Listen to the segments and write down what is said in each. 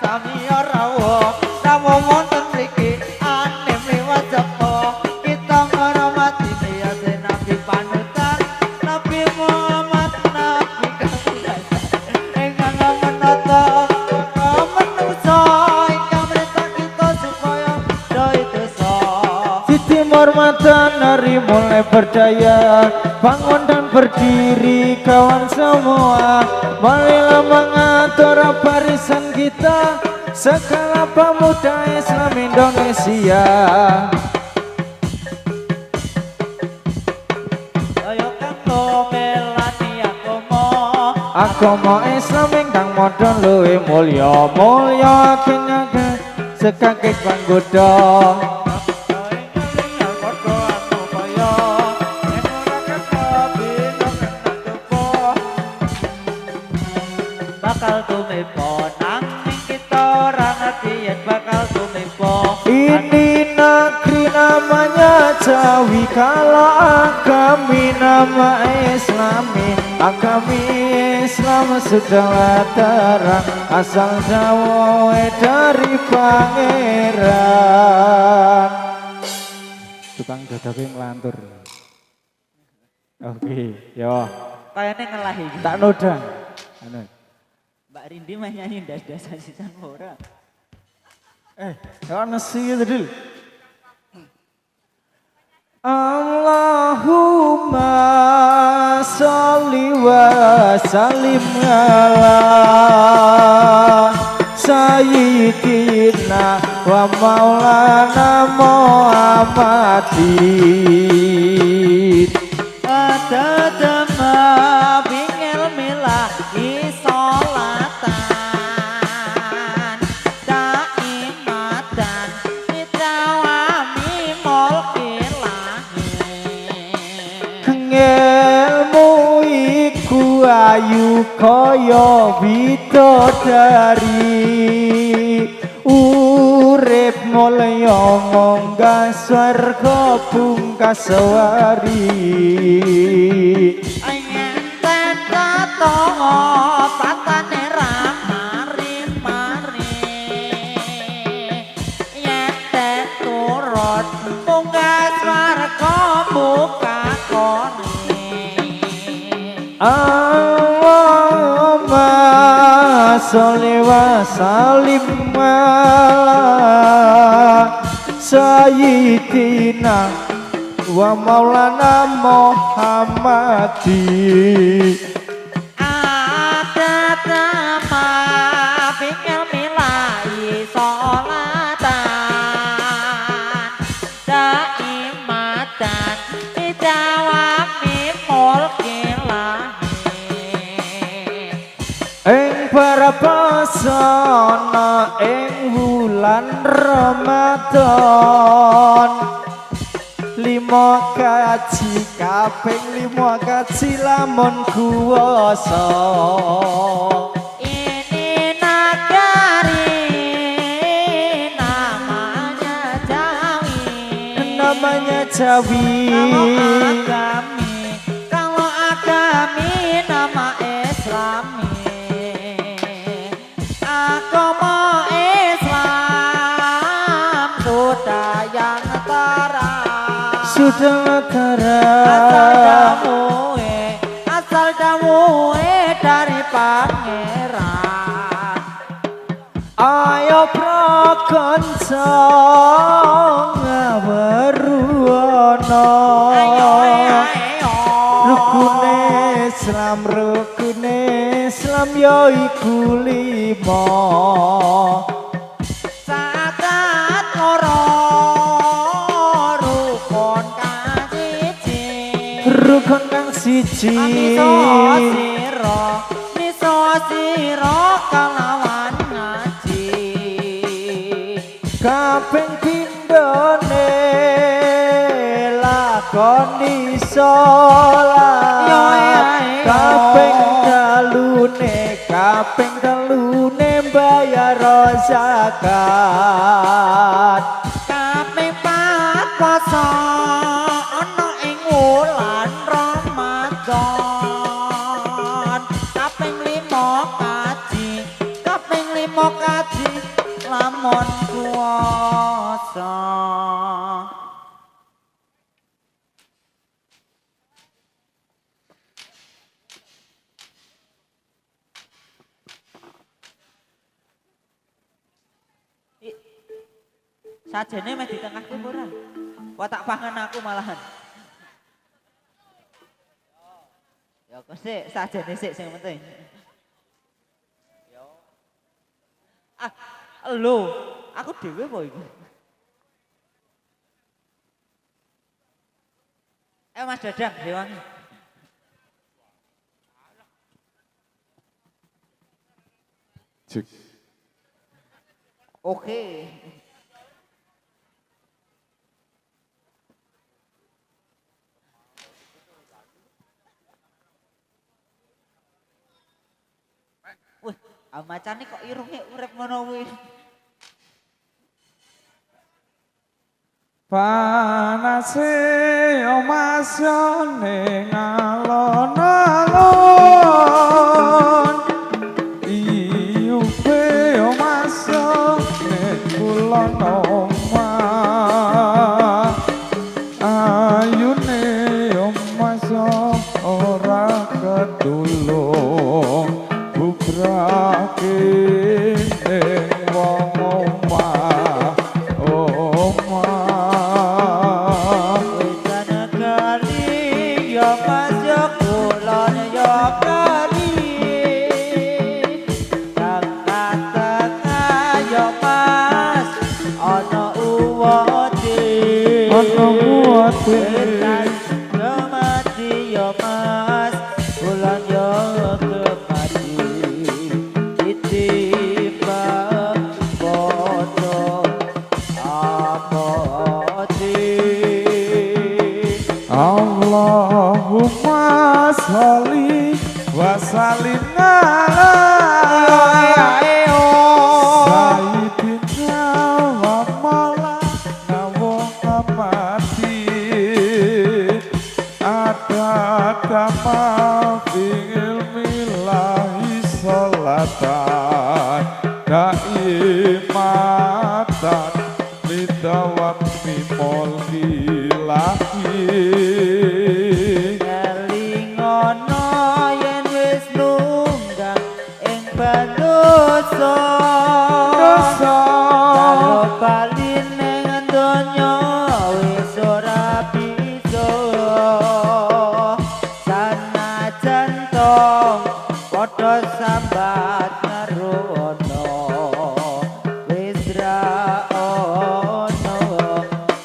kami rawuh rawuh wonten mriki anem liwat sepo kita ngormati niate Nabi panutan Nabi Muhammad Nabi kang ingkang menata manusa ingkang mrita kita supaya doi dosa Siti Mormatan hari mulai berdaya bangun dan berdiri kawan semua marilah mengatur barisan kita segala pemuda Islam Indonesia ayo kanggo melani agama Islam ingkang modern luwih mulya mulya kenyake sekakit panggoda bakal tumepo nanging kita ora ngerti yen bakal tumepo ini negeri namanya Jawi kalau agami nama Islami agami Islam sudah terang asal Jawa dari pangeran tukang dadake nglantur oke yo kayaknya ngelahi tak nodang anu Mbak Rindi mah nyanyi das-dasan sisan ora. Ya nasi tadi. Allahumma sholli wa sallim ala sayyidina wa maulana Muhammadin. Adadama bingil milah isolatan daimatan mitawami mulkilahi ngelmu iku ayu kaya bidodari urip mulya munggah swarga pungkaswari ayenten tatonga patane ramari-mari yen turut munggah swarga buka koni Allahumma sholli wa sallim ala sayyidina wa maulana Muhammadin adatama bingil milai sholatan daimatan dijawami mulkilahi ing para pasana ing wulan Ramadan lima kaji kaping lima kaji lamun kuwasa ini nagari namanya Jawi kalau agami nama Islami agama Islam sudah yang terang asal damue dari pangeran ayo prakanca ngaweruana rukune Islam ya iku lima sakat loro rukun kang siji miso sira kalawan ngaji kaping pindhone lakoni salat kaping telune bayar zakat kaping pat puasa ana ing wulan Ramadan kaping 5 kaji lamun kuwasa sajane meh di tengahku ora. Kok tak pangan aku malahan. Ya kok sik sajane sik sing penting. Yo. Ah, lho, aku dhewe apa iku? Mas Dadang Dewangi. Cek. Oke. Wih, macane kok irunge urip ngono kuwi. Panase yo mas yo ning alon-alon iyupe yo mas yo ning kulon omah ayune yo mas yo ora ketulung bubrake ning wong omah Wetan yo mati yo mas, bulan yo kemati, ditimbang bodoh abadi. Allahumma sholli wa sallim ala Sayyidina wa maulana Muhammadin adadama fi ilmillahi sholatan daimatan lidawami mulki lahi Elingono yen wis nunggang ing bandosa kalau bali ning donya wis ora bisa sanajan tong padha sambat ngarono wis ra ono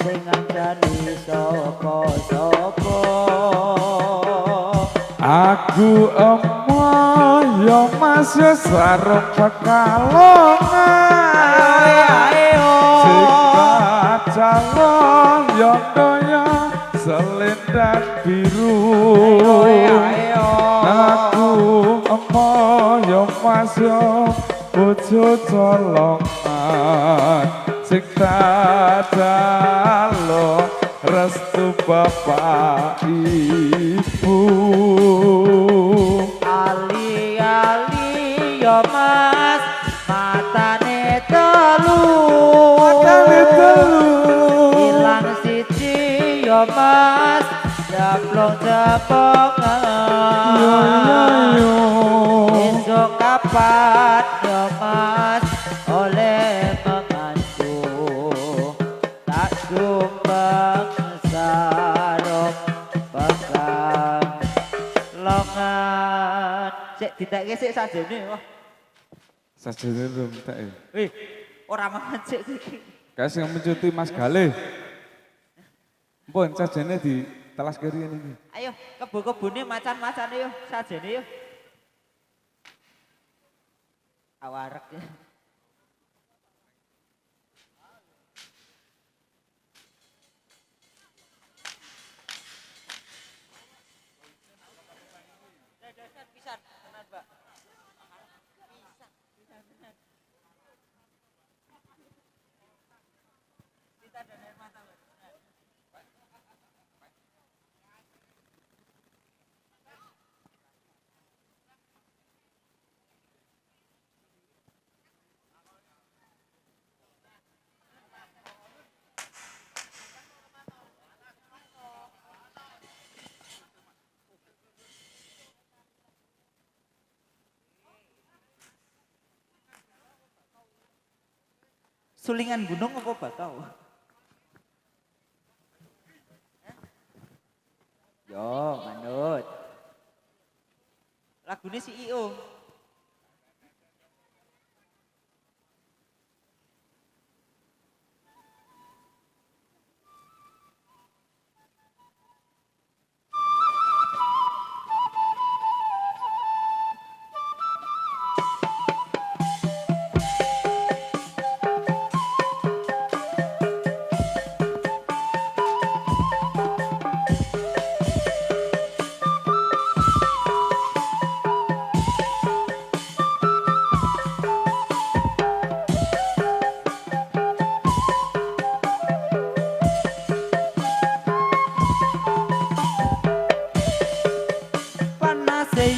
sing ngandani sapa-sapa. Aku emoh yo mas yo sarung pekalongan sing calon yo doya selendang biru aku emoh yo mas yo bojo colongan sing dadalo restu bapak ibu ali-ali yo mas matane telu ilang siji yo mas japlong-japlokan esok kapan yo mas oleh mengantu tak sumbang sarung bakang longan sik ditekke sik sajene wah sajene belum tak ora mangan sik iki kasih mencuti Mas Galih mpun sajene di telas kiri ini ayo kebo-kebone macan-macane yo sajene yo awarek ya. Sulingan gunung apa bakau? Yo, manut. Lagune si IO.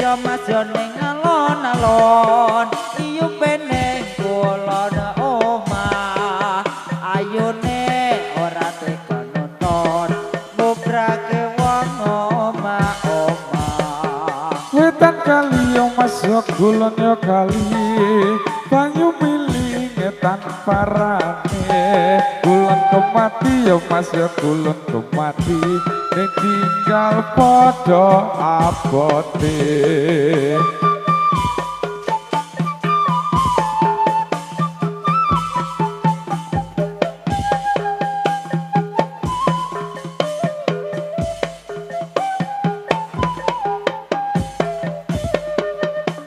Yo mas yo ning alon-alon iyupe ning kulon omah ayune ora tega nonton mubrake wong omah-omah wetan kali yo mas yo kulon yo kali banyu milinge tanpa rane kulon kemati yo mas yo kulon kemati ning tinggal padha abote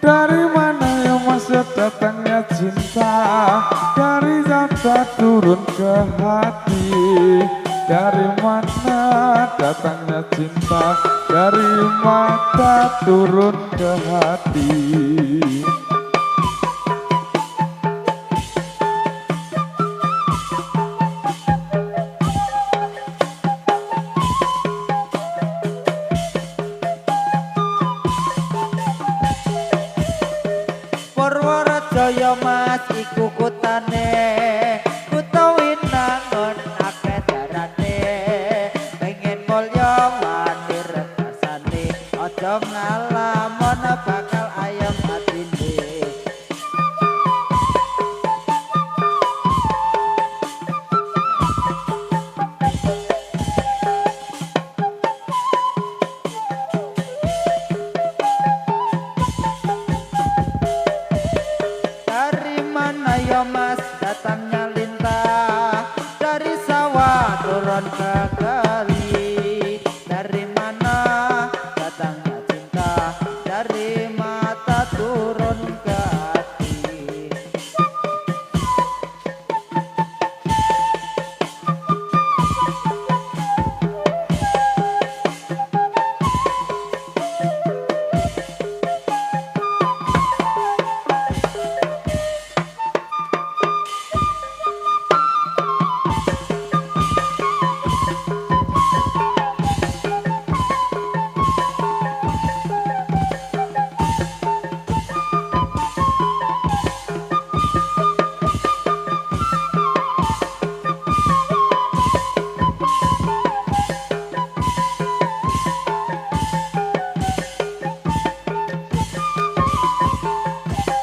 dari mana ya mas datangnya cinta dari mata turun ke hati dari mana datangnya cinta dari mata turun ke hati Purworejo yo mas iku kutane kutawin nangon akeh darane pengen mulya manir rasane aja ngalamon bakal ayam atine dari mana ya mas datangnya lintah dari sawah turun ke kali dari mana datangnya cinta dari mata turun ke hati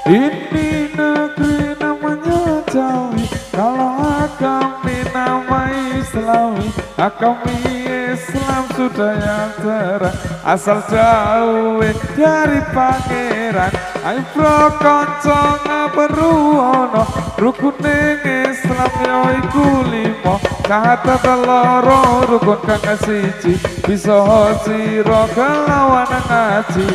ini negeri namanya Jawi kalau agami nama Islami agami Islam sudah yang terang asal jauh dari pangeran ayo bro konco ngaberuono rukuning Islam yoiku limo kata teloro rukun kang siji bisa sira kelawan ngaji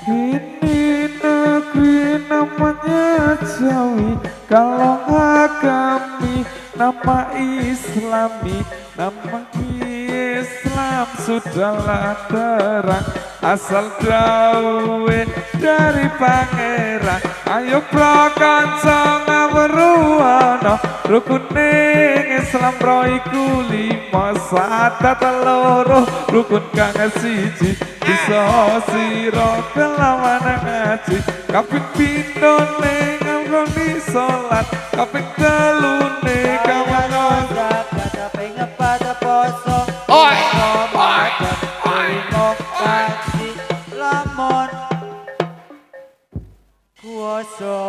ini negeri namanya Jawi kalau agami nama Islami nama Islam sudahlah terang asal dawe dari pangeran ayo prakanca ngaweruana rukuning Islam roiku lima sata teloro rukun kang siji bisa sira kelawan ngaji kaping pindho ning nglakoni salat kaping telune kawangun zakat kaping ngepat poso oi kaji lamun kuasa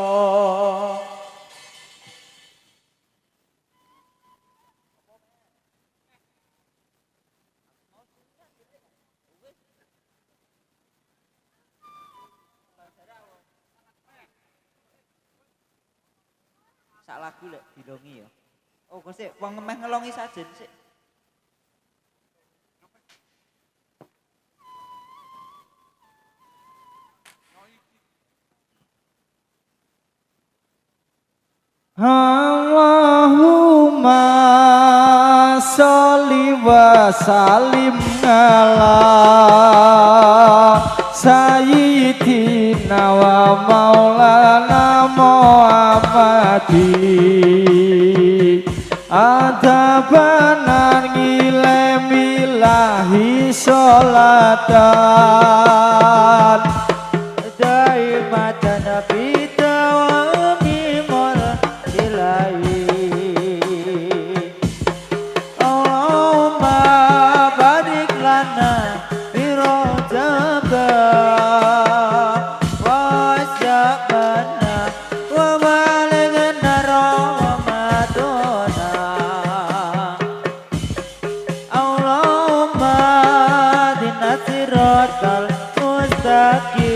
sak lagu lek dilongi ya. Oh, kok sik wong ngemeh ngelongi sajen sik. Allahumma sholli wa sallim ala sayyidina wa maulana Muhammadi adabanan ngilemilahi sholatan daimatan nabi tawani mul ilahi Allahumma barik lana bi rajaba wa syabana wa balighna ramadana Allahumma dina siratal mustaqim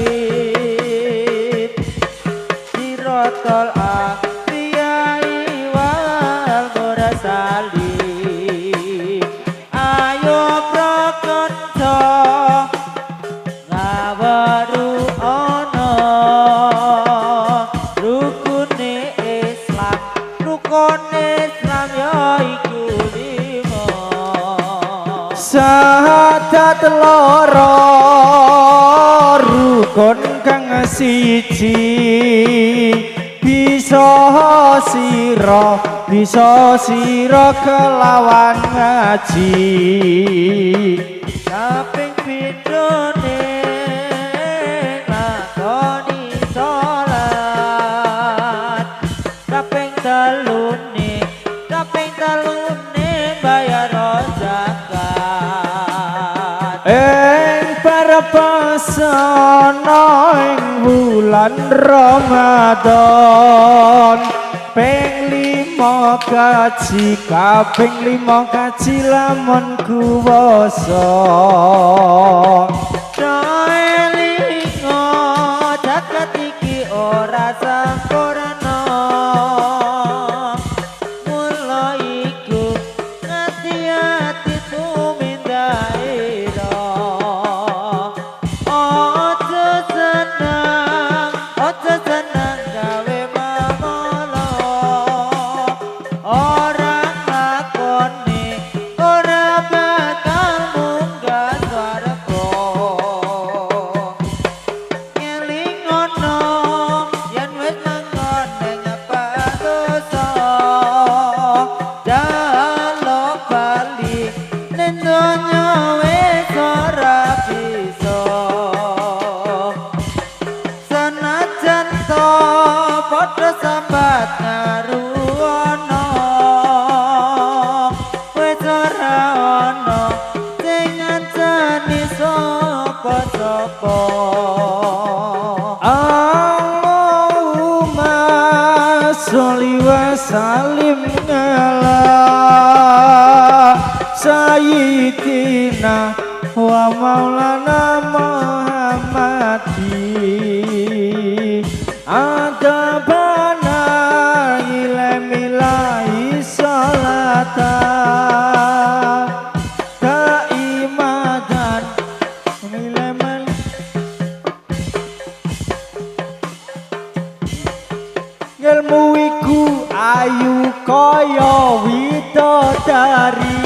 siratal anbiyai wal mursalin ayo prakonco ngawaru ana rukune Islam yaiku lima syahadat loro rukun kang siji bisa sira kelawan ngaji kaping pindhone lakoni salat kaping telune bayar zakat pasana ing wulan Ramadan ping 5 kaji kaping 5 kaji lamun kuwasa elingo zakat iki ora sempurna mula iku ngati-ati tumindaira ojo seneng gawe mamala ora ngakoni ora bakal munggah swarga ngelingono yen wis manggon nyepat dosa jaluk bali ning donya wis ora bisa senajan to padha sambat ngaruwana wis ora ana sing ngancani sapa-sapa Allahumma sholli wa sallim ala sayyidina wa maulana Muhammadi adabana ilamilahi salatan daimatan ilaman ilmu iku ayu kaya widodari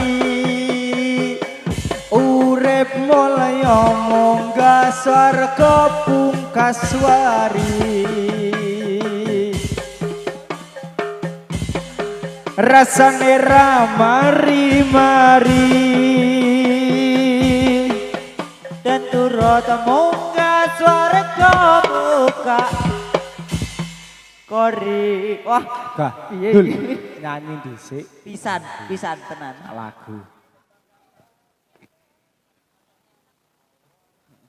urip mulya munggah swarga pungkaswari rasane ramari-mari dan turut munggah swarga buka Kori. Wah, Gah, piye Dul, iki? nyanyi dhisik Pisan tenan. lagu.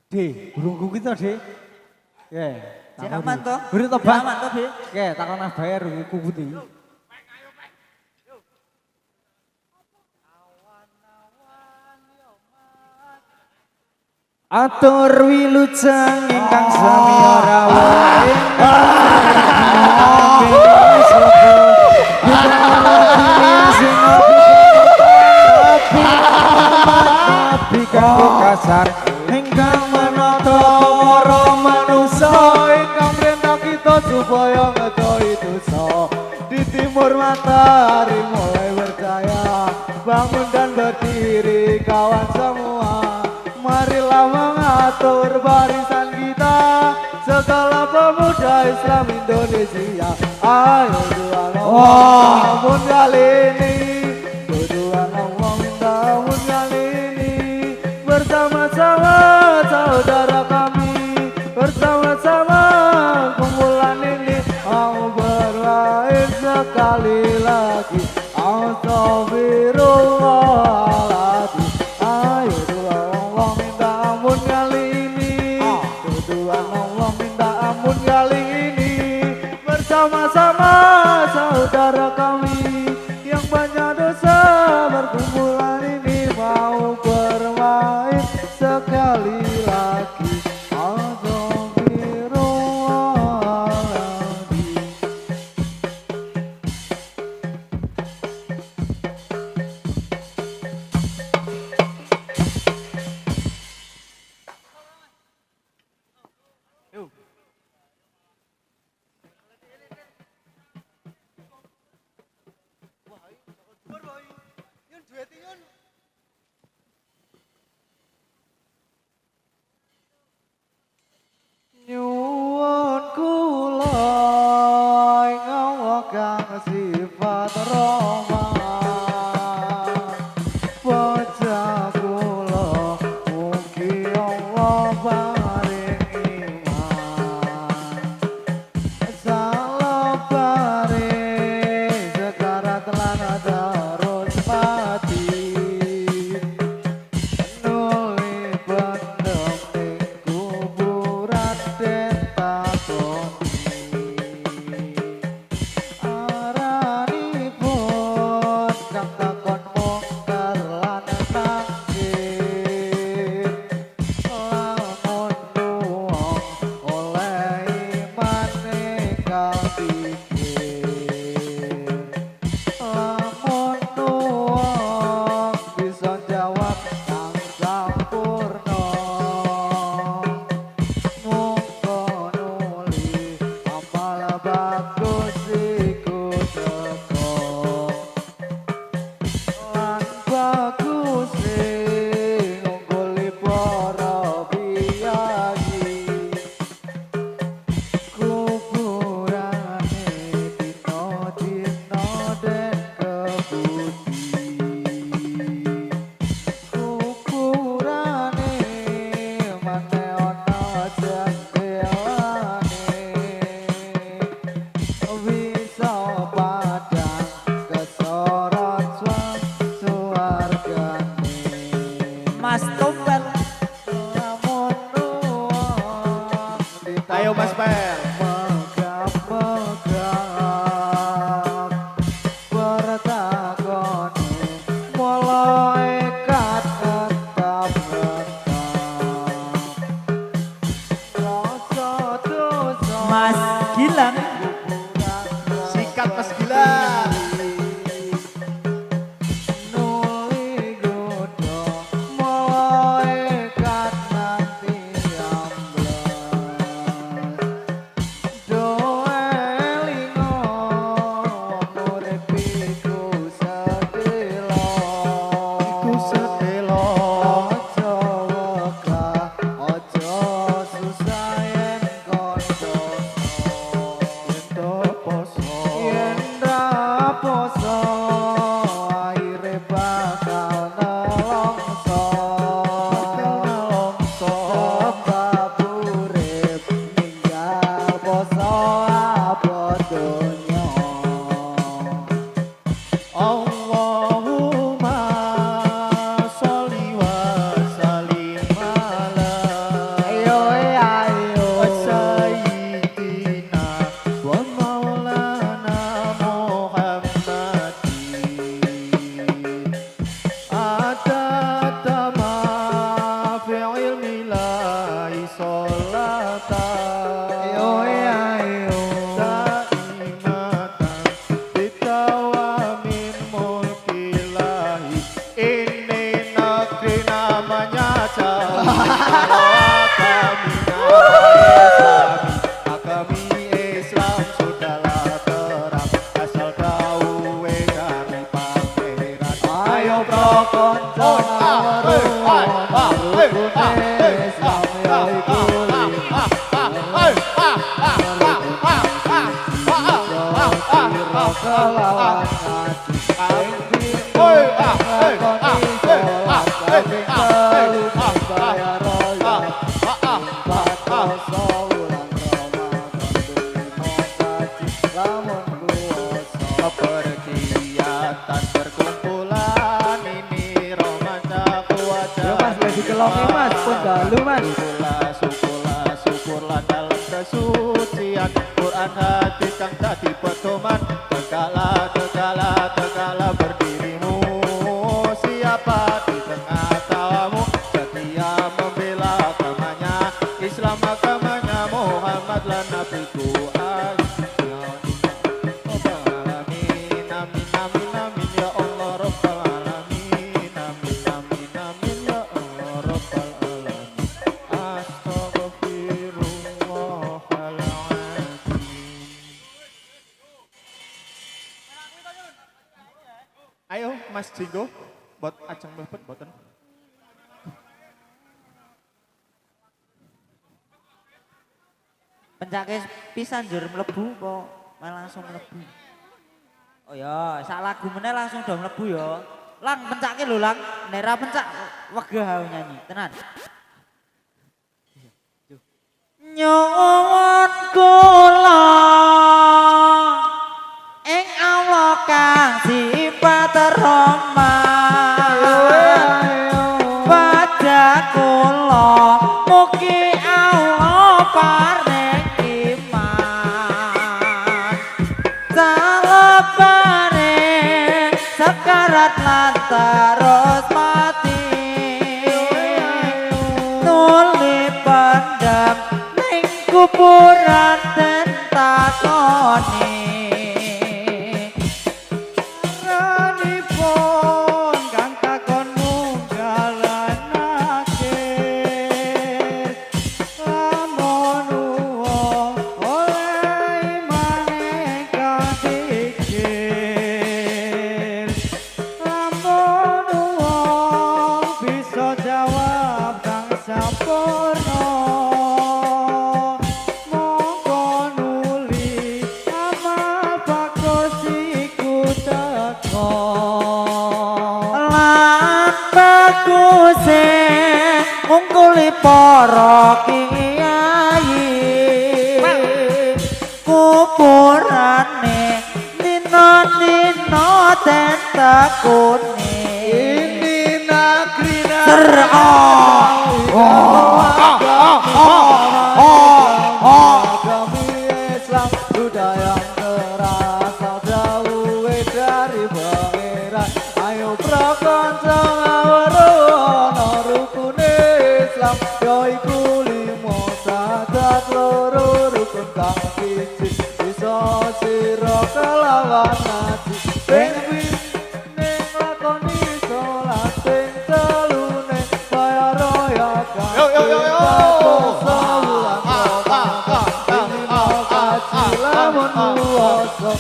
Di, burungku kita, Di. Ya, Cek aman toh? Beri to, Cek Bang. aman toh, Bi? Oke, takon bayar burungku putih. Atur wilujeng ingkang sami ora wae. Kasar ingkang menata para manusa ingkang perintah kita supaya ngedoi dosa di timur matahari mulai bercahaya bangun dan berdiri kawan semua marilah mengatur barisan kita segala pemuda Islam Indonesia ayo dua namun kali ini dua namun kali ini bersama-sama saudara kami bersama-sama kumpulan ini mau bermain sekali lagi Astagfirullahaladzim ayo dua Allah minta ampun kali ini dua Allah minta ampun kali ini bersama-sama saudara kami yang banyak dosa berkumpulan ini mau bermain sekali lagi Astagfirullahaladzim. Nyuwun kula ing Allah kang sifat rahman bocah kula mugi Allah paring iman salabare sekarat lan terus mati nuli bendong ning kuburan den takoni aranipun kang takon mungkar lan nakir lamun nuwung oleh imane kang pikir lamun nuwung bisa jawab kang sampurna mungko nuli amal bagus iku teko lan bagus ngungguli para biyayi kuburane dino-dino den keputi kuburane mane ana jendelane bisa padang kesorot suargane Mas Tompel. lamun nuwung Ayo Mas Pel. megap-megap bertakoni mulai kat rasa dosa Mas Gilang. Sikat Mas Gilang. nuli godo mulai kat nanti amblas Agami Islam sudahlah terang, asal dawe dari pangeran. Ayo prokonco Islam yaiku kelawan pergiatan perkumpulan ini romansa kuaca. Mas lagi kelongi mas, pun dalu mas. Syukurlah dalam kesucian Quran hati kang dadi pedoman. Tegaklah berdirimu, siapa di tengah tawamu, setia membela agamanya Islam, agamanya Muhammad lan nabiku. Amin amin ya Allah rabbal alamin. Amin ya Allah rabbal alamin. Astaghfirullahaladzim. Ayo Mas Jinggo, buat ajang mlebet boten. Pencake pisan njur mlebu kok malah langsung mlebu. Oh ya, sak lagu meneh langsung do mlebu ya. Lang pencake lho Lang, nek ra pencak wegah aku nyanyi, tenan. Nyuwun kula ing Allah kang sifat rahman, pada kula mugi Allah paring iman, salebane sekarat lan terus mati, nuli pendam ning kuburan den takoni. Ngungkuli para kiai kuburane dina-dina den tekuni Ini nagrina agami Islam sudah yang terasa jauh dari pangeran. Ayo prakonco ngawruh rukun Islam yaiku limo sadat loro rukun kang siji bisa sira kelawan ngaji. Ping ning lakoni salat ping telu ning bayar raya kang lamun kuwasa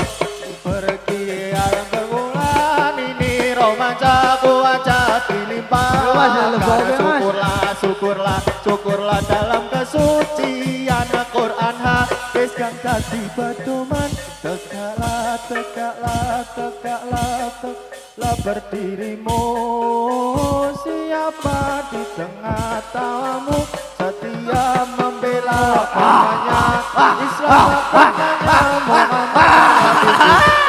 pergi alam permulaan ini romansa kuaca dilimpahkan. Syukurlah dalam kesucian Quran hadis kang dadi pedoman. Tegaklah berdirimu, siapa di tengah tawamu, setia membela agamanya Islam, agamanya Muhammad.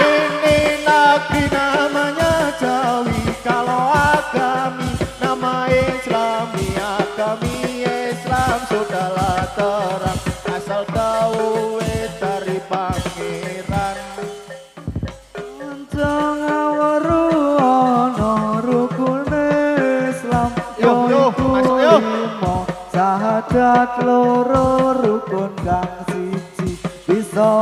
Ini negeri namanya Jawi, kalau agami nama Islami, agami Islam sudahlah terang, asal tahu dari pangeran. Sahadat loro rukun kang siji bisa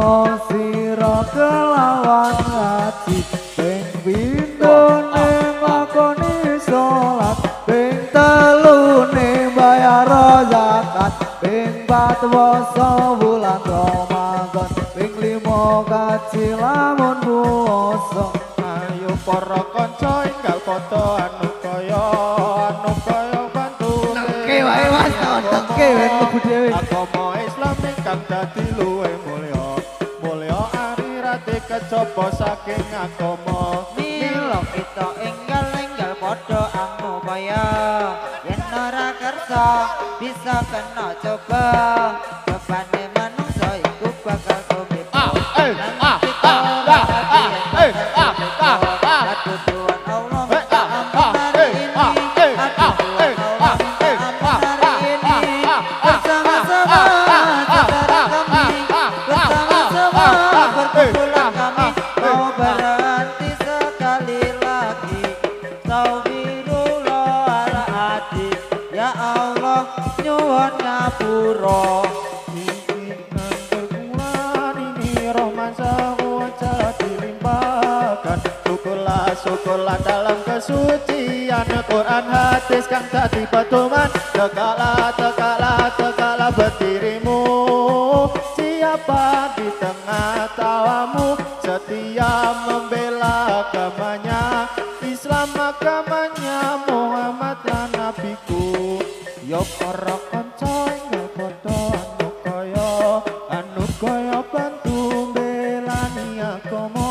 sira kelawan ngaji. Ping pindho ning lakoni salat, ping telu ning bayar Watwasa wulan Ramadan ping 5 kaji lamun puasa. Ayo para kanca enggal padha anukaya bantu Neke wae Mas, neke wae mlebu dhewe. agama Islam ingkang dadi luwih mulya arirate kejaba saking agama Mila kita enggal padha anupaya yen ora kersa bisa kena coba bebane manungsa iku bakal tumiba Tuhan Allah minta ampun hari ini Tuhan Allah minta ampun hari ini bersama-sama saudara kami bersama-sama berkumpulan kami mau berhenti sekali lagi Astagfirullahaladzim ya Allah nyuwun ngapura syukurlah dalam kesucian Quran hadis kang dadi pedoman tegaklah berdirimu siapa di tengah tawamu setia membela agamanya Islam agamanya Muhammad lan nabiku yo para kanca enggal padha anukaya bantu belani agama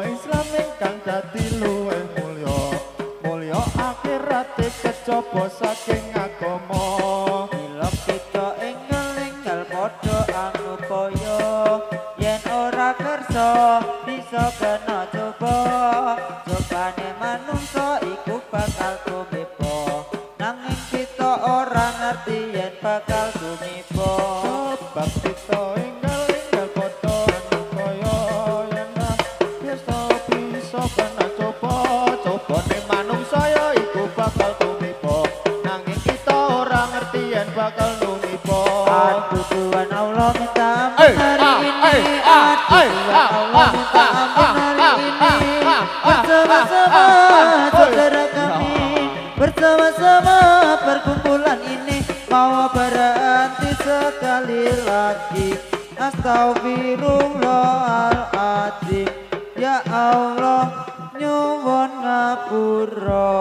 Islam ingkang dadi luwih mulya akhirate kejaba saking agama Bila kita enggal padha anupaya yen ora kersa bisa kena coba cobane manungsa iku bakal tumiba nanging kita ora ngerti yen bakal tumiba sebab kita enggal padha anukaya yen bisa kena cobane manungsa ya iku bakal tumiba nanging kita ora ngerti yen bakal tumiba Aduh Tuhan Allah minta ampun hari ini Aduh Tuhan Allah minta ampun hari ini bersama-sama saudara kami bersama-sama perkumpulan ini mau berhenti sekali lagi Astagfirullahaladzim ya Allah nyuwun ngapura